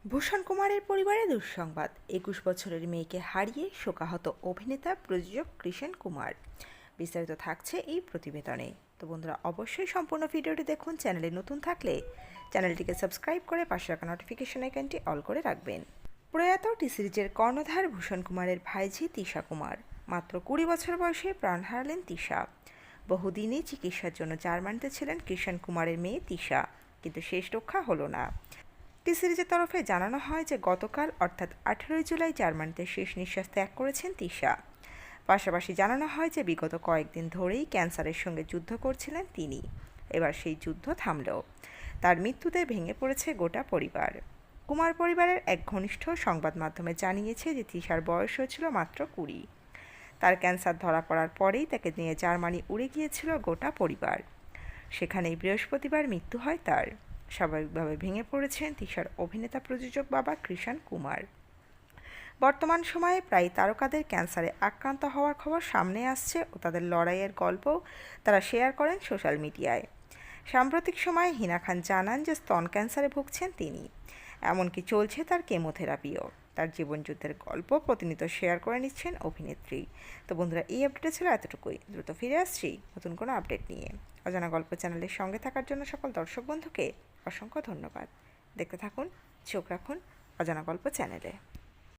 ভূষণ কুমারের পরিবারে দুঃসংবাদ, 21 বছরের মেয়েকে হারিয়ে শোকাহত অভিনেতা প্রযোজক কৃষণ কুমার। বিস্তারিত থাকছে এই প্রতিবেদনে। তো বন্ধুরা, অবশ্যই সম্পূর্ণ ভিডিওটি দেখুন। চ্যানেলে নতুন থাকলে চ্যানেলটিকে সাবস্ক্রাইব করে পাশে রাখা নোটিফিকেশন আইকনটি অল করে রাখবেন। প্রয়াত টি সিরিজের কর্ণধার ভূষণ কুমারের ভাইঝি তিশা কুমার মাত্র 20 বছর বয়সে প্রাণ হারালেন তিশা। বহুদিনই চিকিৎসার জন্য জার্মানিতে ছিলেন কৃষণ কুমারের মেয়ে তিশা, কিন্তু শেষ রক্ষা হলো না। টি সিরিজের তরফে জানানো হয় যে গতকাল অর্থাৎ 18 জুলাই জার্মানিতে শেষ নিঃশ্বাস ত্যাগ করেছেন তিশা। পাশাপাশি জানানো হয় যে বিগত কয়েকদিন ধরেই ক্যান্সারের সঙ্গে যুদ্ধ করছিলেন তিনি। এবার সেই যুদ্ধ থামল। তার মৃত্যুতে ভেঙে পড়েছে গোটা পরিবার। কুমার পরিবারের এক ঘনিষ্ঠ সংবাদ মাধ্যমে জানিয়েছে যে তিশার বয়স হয়েছিল মাত্র 20। তার ক্যান্সার ধরা পড়ার পরেই তাকে নিয়ে জার্মানি উড়ে গিয়েছিল গোটা পরিবার। সেখানেই বৃহস্পতিবার মৃত্যু হয় তার। স্বাভাবিকভাবে ভেঙে পড়েছেন তিশার অভিনেতা প্রযোজক বাবা কৃষণ কুমার। বর্তমান সময়ে প্রায় তারকাদের ক্যান্সারে আক্রান্ত হওয়ার খবর সামনে আসছে ও তাদের লড়াইয়ের গল্পও তারা শেয়ার করেন সোশ্যাল মিডিয়ায়। সাম্প্রতিক সময়ে হিনা খান জানান যে স্তন ক্যান্সারে ভুগছেন তিনি, এমনকি চলছে তার কেমোথেরাপিও। তার জীবনযুদ্ধের গল্প প্রতিনিয়ত শেয়ার করে নিচ্ছেন অভিনেত্রী। তো বন্ধুরা, এই আপডেট ছিল এতটুকুই। দ্রুত ফিরে আসছি নতুন কোনো আপডেট নিয়ে। অজানা গল্প চ্যানেলের সঙ্গে থাকার জন্য সকল দর্শক বন্ধুকে অসংখ্য ধন্যবাদ। দেখতে থাকুন, চোখ রাখুন অজানা গল্প চ্যানেলে।